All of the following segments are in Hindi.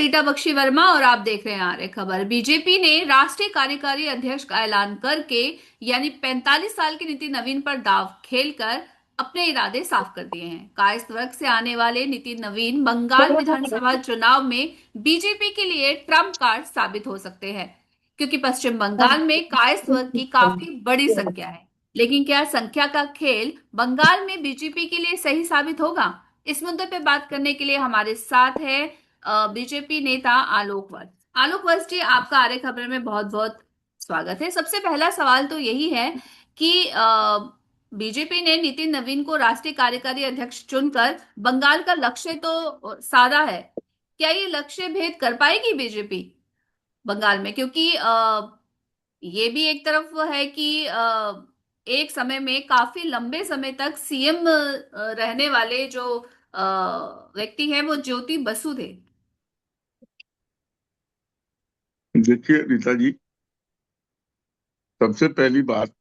रीटा बख्शी वर्मा और आप देख रहे हैं आर्य खबर। बीजेपी ने राष्ट्रीय कार्यकारी अध्यक्ष का ऐलान करके यानी 45 साल के नितिन नवीन पर दांव खेलकर अपने इरादे साफ कर दिए हैं। कायस्थ वर्ग से आने वाले नितिन नवीन बंगाल विधानसभा चुनाव में बीजेपी के लिए ट्रम्प कार्ड साबित हो सकते हैं, क्योंकि पश्चिम बंगाल में कायस्थ वर्ग की काफी बड़ी संख्या है। लेकिन क्या संख्या का खेल बंगाल में बीजेपी के लिए सही साबित होगा? इस मुद्दे पे बात करने के लिए हमारे साथ है बीजेपी नेता आलोक वत्स। आलोक वत्स जी, आपका आर्य खबर में बहुत बहुत स्वागत है। सबसे पहला सवाल तो यही है कि बीजेपी ने नितिन नवीन को राष्ट्रीय कार्यकारी अध्यक्ष चुनकर बंगाल का लक्ष्य तो साधा है। क्या ये लक्ष्य भेद कर पाएगी बीजेपी बंगाल में? क्योंकि ये भी एक तरफ है कि एक समय में काफी लंबे समय तक सीएम रहने वाले जो व्यक्ति हैं वो ज्योति बसु थे। देखिए रीता जी, सबसे पहली बात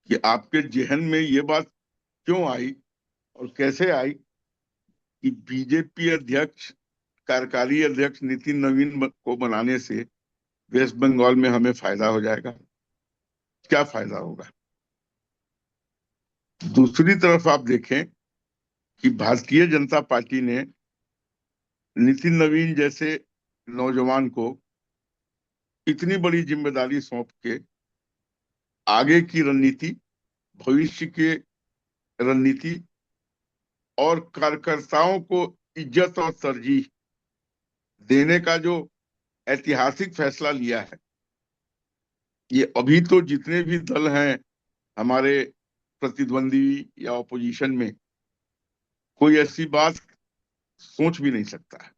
कि आपके जहन में ये बात क्यों आई और कैसे आई कि बीजेपी अध्यक्ष कार्यकारी अध्यक्ष नितिन नवीन को बनाने से वेस्ट बंगाल में हमें फायदा हो जाएगा? क्या फायदा होगा? दूसरी तरफ आप देखें कि भारतीय जनता पार्टी ने नितिन नवीन जैसे नौजवान को इतनी बड़ी जिम्मेदारी सौंप के आगे की रणनीति, भविष्य के रणनीति और कार्यकर्ताओं को इज्जत और तरजीह देने का जो ऐतिहासिक फैसला लिया है। ये अभी तो जितने भी दल हैं हमारे प्रतिद्वंदी या ऑपोजिशन में, कोई ऐसी बात सोच भी नहीं सकता है।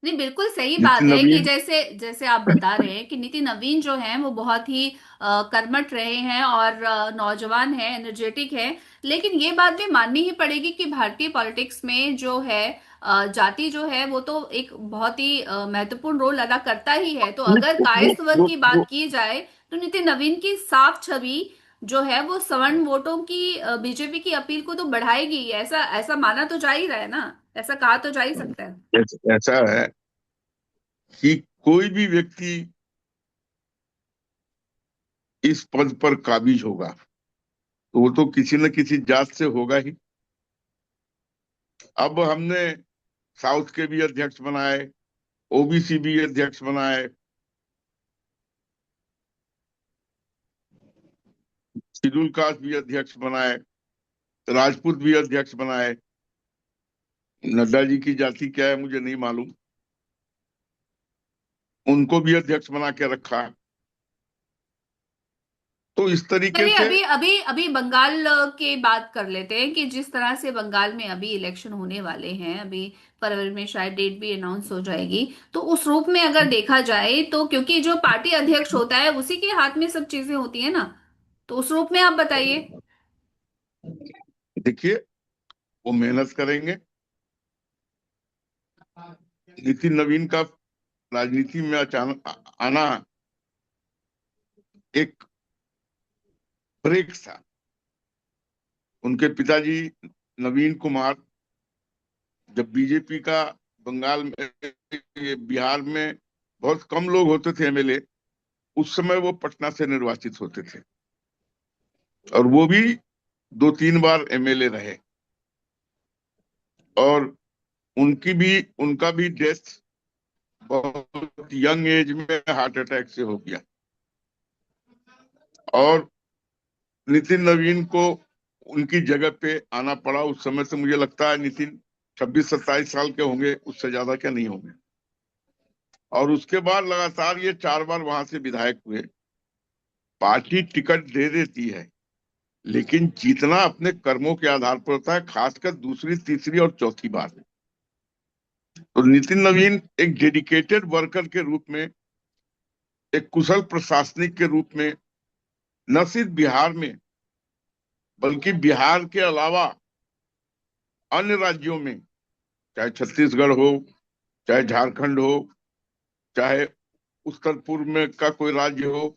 नहीं, बिल्कुल सही बात नितिन है कि नवीन जैसे जैसे आप बता रहे हैं कि नितिन नवीन जो हैं वो बहुत ही कर्मठ रहे हैं और नौजवान हैं, एनर्जेटिक हैं। लेकिन ये बात भी माननी ही पड़ेगी कि भारतीय पॉलिटिक्स में जो है जाति जो है वो तो एक बहुत ही महत्वपूर्ण रोल अदा करता ही है। तो अगर कायस्थ वर्ग की बात की जाए तो नितिन नवीन की साफ छवि जो है वो सवर्ण वोटों की बीजेपी की अपील को तो बढ़ाएगी। ऐसा ऐसा माना तो जा ही रहा है ना, ऐसा कहा तो जा ही सकता है। ऐसा है कि कोई भी व्यक्ति इस पद पर काबिज होगा तो वो तो किसी न किसी जात से होगा ही। अब हमने साउथ के भी अध्यक्ष बनाए, ओबीसी भी अध्यक्ष बनाए, शेड्यूल कास्ट भी अध्यक्ष बनाए, राजपूत भी अध्यक्ष बनाए। नड्डा जी की जाति क्या है मुझे नहीं मालूम, उनको भी अध्यक्ष बना के रखा। तो इस तरीके चलिए से अभी अभी अभी बंगाल के बात कर लेते हैं कि जिस तरह से बंगाल में अभी इलेक्शन होने वाले हैं। अभी फरवरी में शायद डेट भी अनाउंस हो जाएगी। तो उस रूप में अगर देखा जाए तो क्योंकि जो पार्टी अध्यक्ष होता है उसी के हाथ में सब चीजें होती है ना, तो उस रूप में आप बताइए। देखिए, वो मेहनत करेंगे। नितिन नवीन का राजनीति में अचानक आना एक ब्रेक था। उनके पिताजी नवीन कुमार जब बीजेपी का बंगाल में, बिहार में बहुत कम लोग होते थे एमएलए, उस समय वो पटना से निर्वाचित होते थे और वो भी 2-3 बार एमएलए रहे। और उनका भी डेथ बहुत यंग एज में हार्ट अटैक से हो गया। और नितिन नवीन को उनकी जगह पे आना पड़ा। उस समय से मुझे लगता है नितिन 26-27 साल के होंगे, उससे ज्यादा क्या नहीं होंगे। और उसके बाद लगातार ये 4 बार वहां से विधायक हुए। पार्टी टिकट दे देती है लेकिन जीतना अपने कर्मों के आधार पर होता है, खासकर दूसरी, तीसरी और चौथी बार। तो नितिन नवीन एक डेडिकेटेड वर्कर के रूप में, एक कुशल प्रशासनिक के रूप में न सिर्फ बिहार में बल्कि बिहार के अलावा अन्य राज्यों में, चाहे छत्तीसगढ़ हो, चाहे झारखंड हो, चाहे उत्तर पूर्व में का कोई राज्य हो,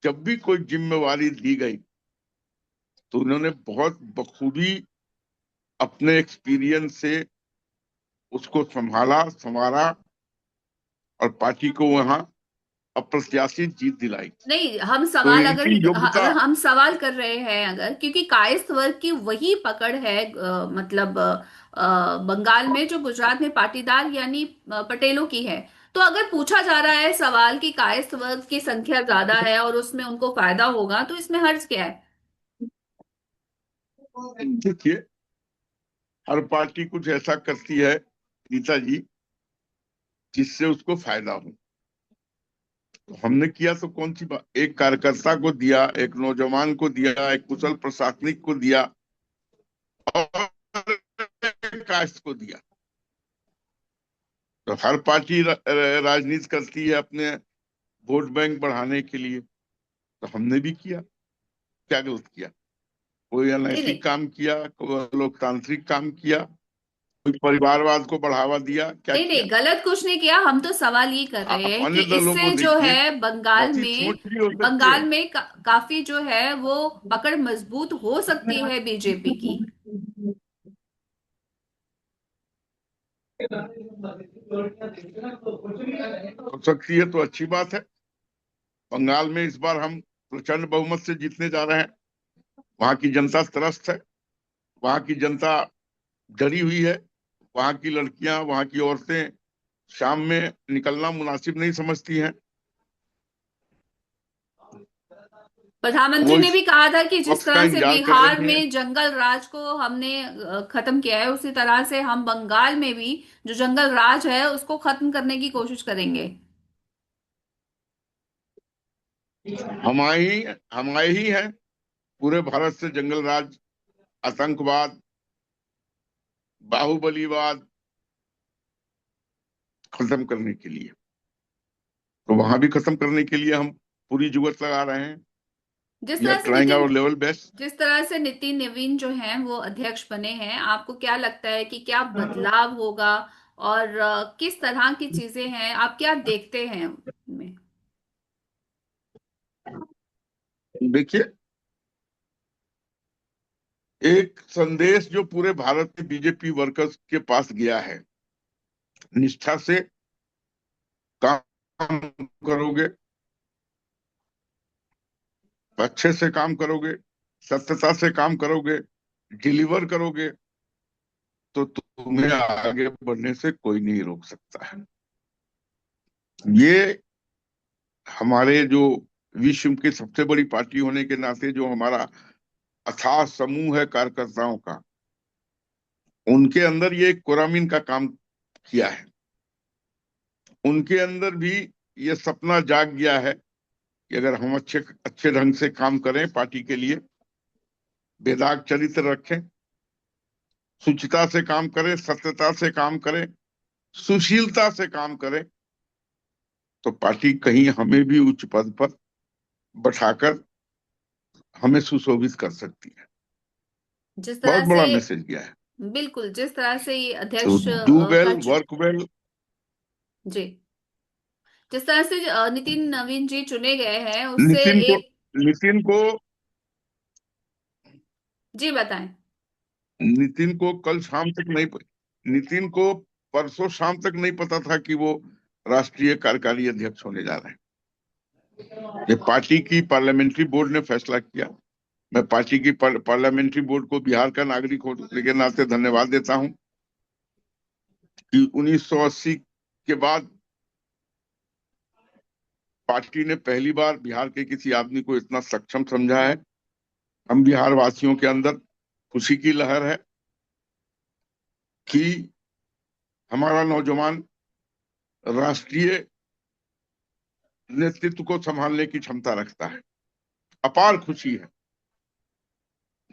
जब भी कोई जिम्मेवारी दी गई तो उन्होंने बहुत बखूबी अपने एक्सपीरियंस से उसको संभाला, संवारा और पार्टी को वहां अप्रत्याशित जीत दिलाई। नहीं, हम तो सवाल इनकी योग्यता, अगर हम सवाल कर रहे हैं, अगर क्योंकि कायस्थ वर्ग की वही पकड़ है, मतलब बंगाल में जो गुजरात में पाटीदार यानी पटेलों की है। तो अगर पूछा जा रहा है सवाल कि कायस्थ वर्ग की संख्या ज्यादा है और उसमें उनको फायदा होगा, तो इसमें हर्ज क्या है? देखिए, हर पार्टी कुछ ऐसा करती है गीता जी जिससे उसको फायदा हो। तो हमने किया तो कौन सी बात, एक कार्यकर्ता को दिया, एक नौजवान को दिया, एक कुशल प्रशासनिक को दिया और एक कास्ट को दिया। तो हर पार्टी राजनीति करती है अपने वोट बैंक बढ़ाने के लिए, तो हमने भी किया। क्या गलत किया? कोई नहीं नहीं अनैतिक काम किया, कोई लोकतांत्रिक काम किया, कोई परिवारवाद को बढ़ावा दिया, क्या नहीं किया? नहीं, गलत कुछ नहीं किया। हम तो सवाल ये कर रहे आप हैं कि अन्य दलों को इससे जो देखिए, है बंगाल वैसी सोच में, भी हो सकती है। काफी जो है वो पकड़ मजबूत हो सकती है बीजेपी की। हो सकती है तो अच्छी बात है। बंगाल में इस बार हम प्रचंड बहुमत से जीतने जा रहे हैं। वहां की जनता त्रस्त है, वहां की जनता डरी हुई है, वहां की लड़कियां, वहां की औरतें शाम में निकलना मुनासिब नहीं समझती हैं। प्रधानमंत्री वो ने इस भी कहा था कि जिस वक्त का तरह से इंतजार कर बिहार रही हैं। में जंगल राज को हमने खत्म किया है, उसी तरह से हम बंगाल में भी जो जंगल राज है उसको खत्म करने की कोशिश करेंगे। हमारी हमारे ही है पूरे भारत से जंगल राज, आतंकवाद, बाहुबलीवाद खत्म करने के लिए। तो वहां भी खत्म करने के लिए हम पूरी जुगत लगा रहे हैं। जिस वी आर तरह से ट्राइंग नितिन आवर लेवल बेस्ट। जिस तरह से नितिन नवीन जो हैं वो अध्यक्ष बने हैं, आपको क्या लगता है कि क्या बदलाव होगा? और किस तरह की चीजें हैं, आप क्या देखते हैं उनमें? देखिए, एक संदेश जो पूरे भारत के बीजेपी वर्कर्स के पास गया है, निष्ठा से काम करोगे, अच्छे से काम करोगे, सत्यता से काम करोगे, डिलीवर करोगे, तो तुम्हें आगे बढ़ने से कोई नहीं रोक सकता है। ये हमारे जो विश्व की सबसे बड़ी पार्टी होने के नाते जो हमारा अथाह समूह है कार्यकर्ताओं का, उनके अंदर ये कोरामीन का काम किया है। उनके अंदर भी ये सपना जाग गया है कि अगर हम अच्छे अच्छे ढंग से काम करें, पार्टी के लिए बेदाग चरित्र रखें, शुचिता से काम करें, सत्यता से काम करें, सुशीलता से काम करें, तो पार्टी कहीं हमें भी उच्च पद पर बैठाकर हमें सुशोभित कर सकती है। जिस बहुत तरह से, बड़ा मैसेज गया है। बिल्कुल जिस तरह से ये तो अध्यक्ष डू का वेल, वर्क वेल। जी, जिस तरह से नितिन नवीन जी चुने गए हैं उससे नितिन को एक, नितिन को जी बताएं। नितिन को कल शाम तक नहीं नितिन को परसों शाम तक नहीं पता था कि वो राष्ट्रीय कार्यकारी अध्यक्ष होने जा रहे हैं। ये पार्टी की पार्लियामेंट्री बोर्ड ने फैसला किया। मैं पार्टी की पार्लियामेंट्री बोर्ड को बिहार का नागरिक होने के नाते धन्यवाद देता हूं कि 1980 के बाद पार्टी ने पहली बार बिहार के किसी आदमी को इतना सक्षम समझा है। हम बिहार वासियों के अंदर खुशी की लहर है कि हमारा नौजवान राष्ट्रीय नेतृत्व को संभालने की क्षमता रखता है। अपार खुशी है।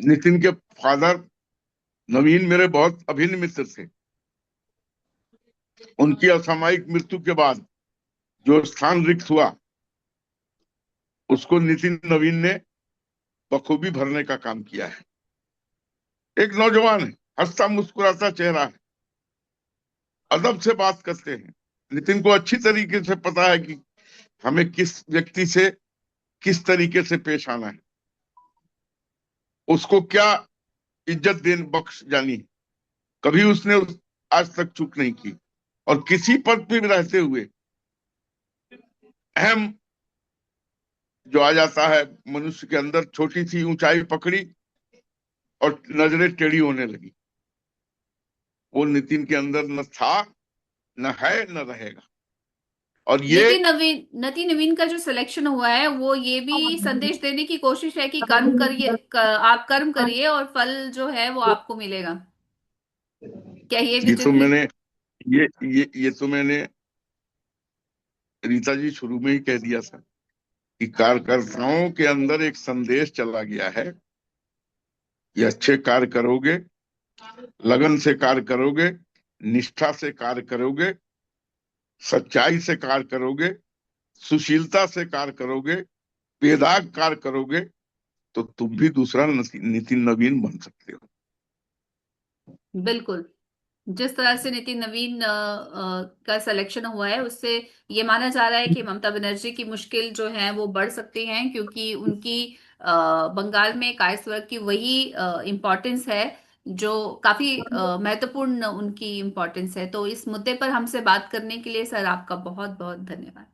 नितिन के फादर नवीन मेरे बहुत अभिन्न मित्र थे। उनकी असामयिक मृत्यु के बाद जो स्थान रिक्त हुआ, उसको नितिन नवीन ने बखूबी भरने का काम किया है। एक नौजवान है, हंसता मुस्कुराता चेहरा है, अदब से बात करते हैं। नितिन को अच्छी तरीके से पता है कि हमें किस व्यक्ति से किस तरीके से पेश आना है, उसको क्या इज्जत देन बख्श जानी है। कभी उसने आज तक चूक नहीं की। और किसी पद पे भी रहते हुए अहम जो आ जाता है मनुष्य के अंदर, छोटी सी ऊंचाई पकड़ी और नजरें टेढ़ी होने लगी। वो नितिन के अंदर न था, न है, न रहेगा। और ये नितिन नवीन का जो सिलेक्शन हुआ है वो ये भी संदेश देने की कोशिश है कि कर्म करिए, आप कर्म करिए और फल जो है वो आपको मिलेगा। क्या ये ये तो बीजेपी? मैंने ये तो मैंने रीता जी शुरू में ही कह दिया था कि कार्यकर्ताओं के अंदर एक संदेश चला गया है कि अच्छे कार्य करोगे, लगन से कार्य करोगे, निष्ठा से कार्य करोगे, सच्चाई से कार्य करोगे, सुशीलता से कार्य करोगे, बेदाग कार्य करोगे, तो तुम भी दूसरा नितिन नवीन बन सकते हो। बिल्कुल। जिस तरह से नितिन नवीन का सिलेक्शन हुआ है उससे ये माना जा रहा है कि ममता बनर्जी की मुश्किल जो है वो बढ़ सकती है, क्योंकि उनकी बंगाल में कायस्थ वर्ग की वही इम्पोर्टेंस है जो काफी महत्वपूर्ण उनकी इम्पोर्टेंस है। तो इस मुद्दे पर हमसे बात करने के लिए सर आपका बहुत बहुत धन्यवाद।